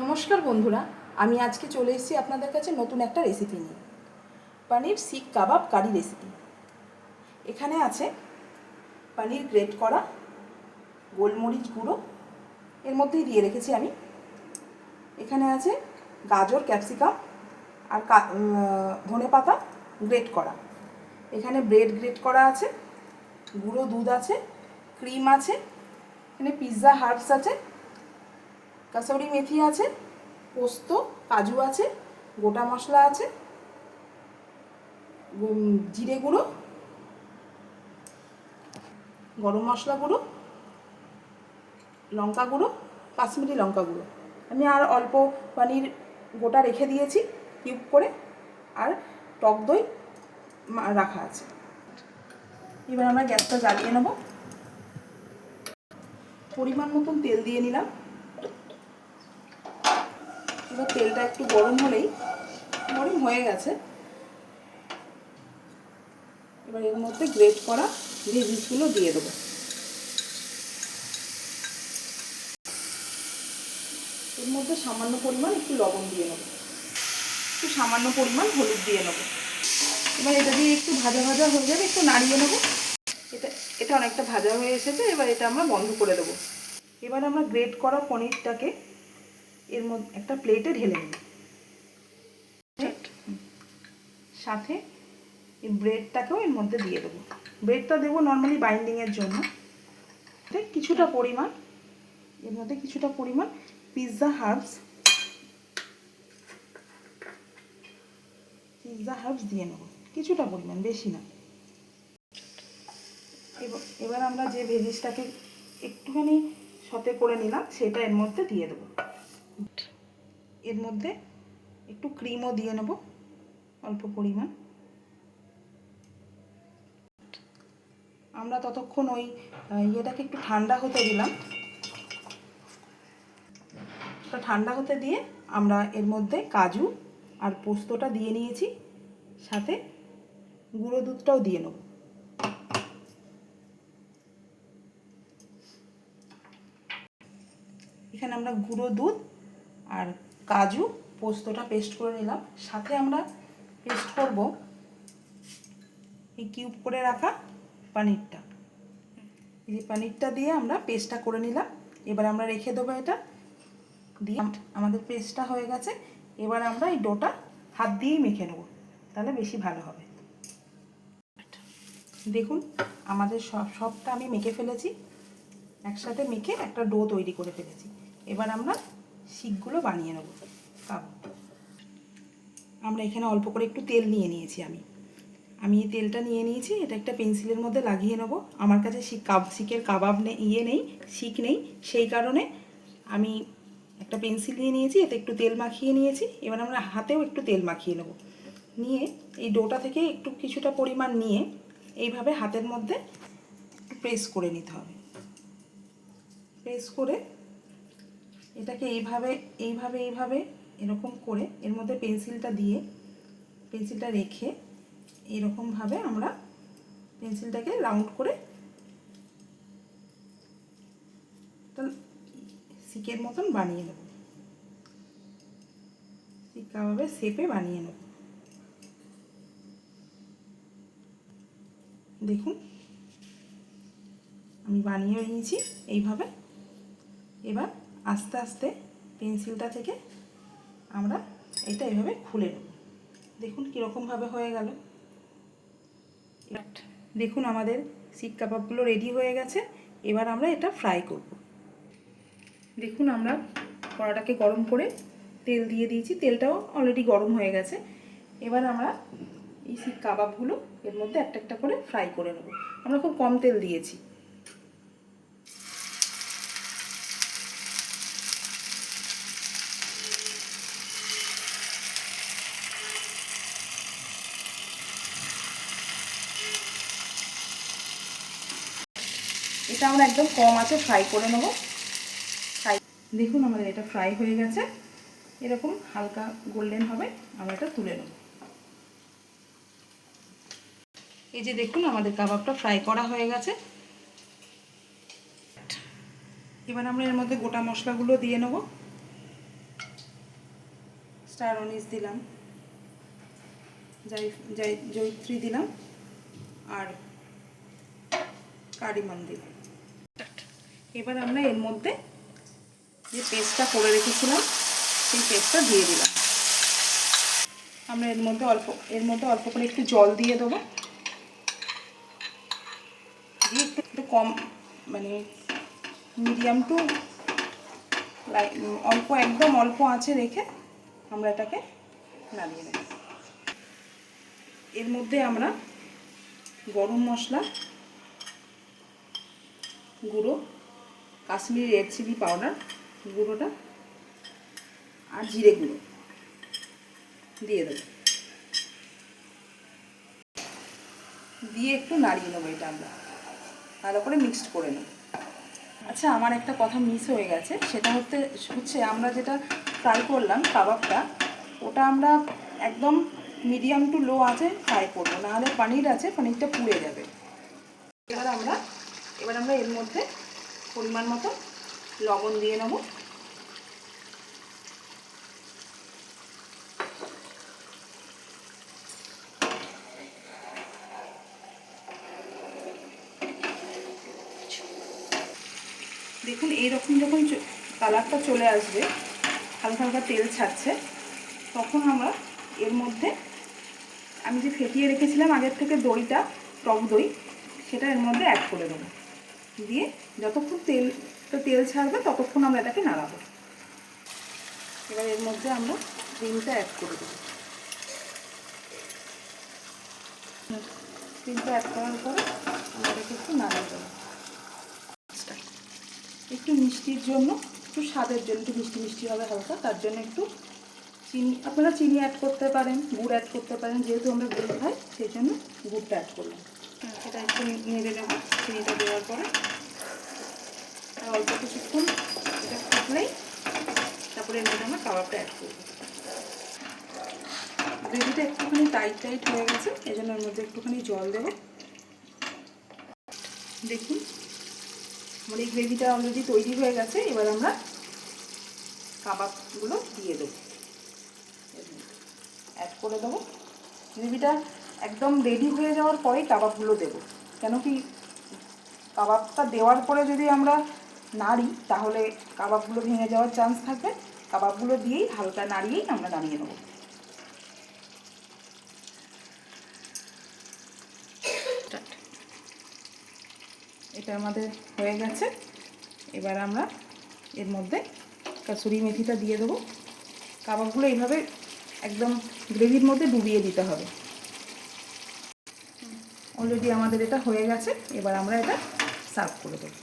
নমস্কার বন্ধুরা, আমি আজকে চলে এসেছি আপনাদের কাছে নতুন একটা রেসিপি নিয়ে। পনির শিক কাবাব কারি রেসিপি। এখানে আছে পনির গ্রেট করা, গোলমরিচ গুঁড়ো এর মধ্যেই দিয়ে রেখেছি আমি। এখানে আছে গাজর, ক্যাপসিকাম আর ধনেপাতা গ্রেট করা। এখানে ব্রেড গ্রেট করা আছে, গুঁড়ো দুধ আছে, ক্রিম আছে, এখানে পিৎজা হার্বস আছে, কাসুরি মেথি আছে, পোস্ত, কাজু আছে, গোটা মশলা আছে, জিরে গুঁড়ো, গরম মশলা গুঁড়ো, লঙ্কা গুঁড়ো, কাশ্মীরি লঙ্কা গুঁড়ো। আমি আর অল্প পনির গোটা রেখে দিয়েছি কিউব করে, আর টক দই রাখা আছে। এবার আমরা গ্যাসটা জ্বালিয়ে নেব। পরিমাণ মতন তেল দিয়ে নিলাম। এবার তেলটা একটু গরম হলেই, গরম হয়ে গেছে, এবার এর মধ্যে গ্রেট করা ভেজিসগুলো দিয়ে দেবো। এর মধ্যে সামান্য পরিমাণ একটু লবণ দিয়ে নেব, একটু সামান্য পরিমাণ হলুদ দিয়ে নেব। এবার এটা দিয়ে একটু ভাজা ভাজা হয়ে যাবে, একটু নাড়িয়ে নেব। এটা অনেকটা ভাজা হয়ে এসেছে, এবার এটা আমরা বন্ধ করে দেবো। এবার আমরা গ্রেট করা পনিরটাকে এর মধ্যে একটা প্লেটে ঢেলে নিই। সাথে এই ব্রেডটাকেও এর মধ্যে দিয়ে দেবো। ব্রেডটা দেবো নর্মালি বাইন্ডিংয়ের জন্য। কিছুটা পরিমাণ এর মধ্যে কিছুটা পরিমাণ পিৎজা হার্বস দিয়ে নেব, কিছুটা পরিমাণ, বেশি না। এবার আমরা যে ভেজিসটাকে একটুখানি সতে করে নিলাম সেটা এর মধ্যে দিয়ে দেবো। এর মধ্যে একটু ক্রিমও দিয়ে নেব, অল্প পরিমাণ। আমরা ততক্ষণ ওই ইয়েটাকে একটু ঠান্ডা হতে দিলাম। ঠান্ডা হতে দিয়ে আমরা এর মধ্যে কাজু আর পোস্তটা দিয়ে নিয়েছি, সাথে গুঁড়ো দুধটাও দিয়ে নেব। এখানে আমরা গুঁড়ো দুধ আর কাজু পোস্তটা পেস্ট করে নিলাম, সাথে আমরা পেস্ট করব এই কিউব করে রাখা পনিরটা। এই পনিরটা দিয়ে আমরা পেস্টটা করে নিলাম। এবার আমরা রেখে দেবো। এটা দিয়ে আমাদের পেস্টটা হয়ে গেছে। এবার আমরা এই ডোটা হাত দিয়েই মেখে নেব, তাহলে বেশি ভালো হবে। দেখুন আমাদের সবটা আমি মেখে ফেলেছি, একসাথে মেখে একটা ডো তৈরি করে ফেলেছি। এবার আমরা শিকগুলো বানিয়ে নেব। আমরা এখানে অল্প করে একটু তেল নিয়ে নিয়েছি। আমি এই তেলটা নিয়ে নিয়েছি, এটা একটা পেন্সিলের মধ্যে লাগিয়ে নেব। আমার কাছে শিকের কাবাব নেই, শিক নেই, সেই কারণে আমি একটা পেন্সিল নিয়ে নিয়েছি, এতে একটু তেল মাখিয়ে নিয়েছি। এবার আমরা হাতেও একটু তেল মাখিয়ে নেব। নিয়ে এই ডোটা থেকে একটু কিছুটা পরিমাণ নিয়ে এইভাবে হাতের মধ্যে প্রেস করে নিতে হবে। প্রেস করে এটাকে এইভাবে এরকম করে এর মধ্যে পেন্সিলটা রেখে এরকমভাবে আমরা পেন্সিলটাকে রাউন্ড করে শিকের মতন বানিয়ে নেব, শিক কাবাবের শেপে বানিয়ে নেব। দেখুন আমি বানিয়ে নিয়েছি এইভাবে। এবার আস্তে আস্তে পেন্সিলটা থেকে আমরা এটা এভাবে খুলে নেব। দেখুন কীরকমভাবে হয়ে গেল। দেখুন আমাদের শিক কাবাবগুলো রেডি হয়ে গেছে। এবার আমরা এটা ফ্রাই করব। দেখুন আমরা কড়াটাকে গরম করে তেল দিয়ে দিয়েছি, তেলটাও অলরেডি গরম হয়ে গেছে। এবার আমরা এই শিক কাবাবগুলো এর মধ্যে একটা একটা করে ফ্রাই করে নেব। আমরা খুব কম তেল দিয়েছি। এটা আমরা একদম কম আঁচে ফ্রাই করে নেব। দেখুন আমাদের এটা ফ্রাই হয়ে গেছে, এরকম হালকা গোল্ডেন হবে। আমরা এটা তুলে নেব। এই যে দেখুন আমাদের কাবাবটা ফ্রাই করা হয়ে গেছে। এবার আমরা এর মধ্যে গোটা মশলাগুলো দিয়ে নেব। স্টার অনিস দিলাম, জয়িত্রী দিলাম, আর কারিমান দিলাম। এবার আমরা এর মধ্যে যে পেস্টটা করে রেখেছিলাম সেই পেস্টটা দিয়ে দিলাম। আমরা এর মধ্যে অল্প করে একটু জল দিয়ে দেবো, দিয়ে একটু কম মানে মিডিয়াম টু একদম অল্প আঁচে রেখে আমরা এটাকে নামিয়ে নেব। এর মধ্যে আমরা গরম মশলা গুঁড়ো, কাশ্মীরি রেড চিলি পাউডার গুঁড়োটা, আর জিরে গুঁড়ো দিয়ে দেবো, দিয়ে একটু নাড়িয়ে নেবো। এটা আমরা ভালো করে মিক্সড করে নেব। আচ্ছা, আমার একটা কথা মিস হয়ে গেছে, সেটা হচ্ছে আমরা যেটা ফ্রাই করলাম কাবাবটা, ওটা আমরা একদম মিডিয়াম টু লো আছে ফ্রাই করবো, নাহলে পনিরটা পুড়ে যাবে। এবার আমরা এর মধ্যে পরিমাণ মতো লবণ দিয়ে নেব। দেখুন এইরকম যখন কালারটা চলে আসবে, হালকা হালকা তেল ছাড়ছে, তখন আমরা এর মধ্যে আমি যে ফেটিয়ে রেখেছিলাম আগের থেকে দইটা, টক দই, সেটা এর মধ্যে অ্যাড করে দেবো। দিয়ে যতক্ষণ তেল ছাড়বে ততক্ষণ আমরা এটাকে নাড়াবো। এবার এর মধ্যে আমরা ক্রিমটা অ্যাড করে দেবো। ক্রিমটা অ্যাড করার পরে আমরা এটাকে একটু নাড়িয়ে দেবো। একটু মিষ্টির জন্য, একটু স্বাদের জন্য, একটু মিষ্টি মিষ্টি হবে হালকা, তার জন্য একটু চিনি, আপনারা চিনি অ্যাড করতে পারেন, গুড় অ্যাড করতে পারেন। যেহেতু আমরা গুড় খাই সেই জন্য গুড়টা অ্যাড করলাম। এটা একটু নেড়ে নেব চিনিটা দেওয়ার পরে, আর অল্প কিছুক্ষণ এটা ফুটলেই তারপরে এর মধ্যে আমরা কাবাবটা অ্যাড করব। গ্রেভিটা একটুখানি টাইট হয়ে গেছে, এই জন্য এর মধ্যে একটুখানি জল দেবো। দেখুন আমার এই গ্রেভিটা অলরেডি তৈরি হয়ে গেছে। এবার আমরা কাবাবগুলো দিয়ে দেবো, অ্যাড করে দেবো। গ্রেভিটা একদম রেডি হয়ে যাওয়ার পরেই কাবাবগুলো দেবো, কেন কি কাবাবটা দেওয়ার পরে যদি আমরা নাড়ি তাহলে কাবাবগুলো ভেঙে যাওয়ার চান্স থাকবে। কাবাবগুলো দিয়েই হালকা নাড়িয়েই আমরা নামিয়ে নেব। এটা আমাদের হয়ে গেছে। এবার আমরা এর মধ্যে কাসুরি মেথিটা দিয়ে দেবো। কাবাবগুলো এইভাবে একদম গ্রেভির মধ্যে ডুবিয়ে দিতে হবে। অলরেডি আমাদের এটা হয়ে গেছে। এবার আমরা এটা সার্ভ করে দেবো।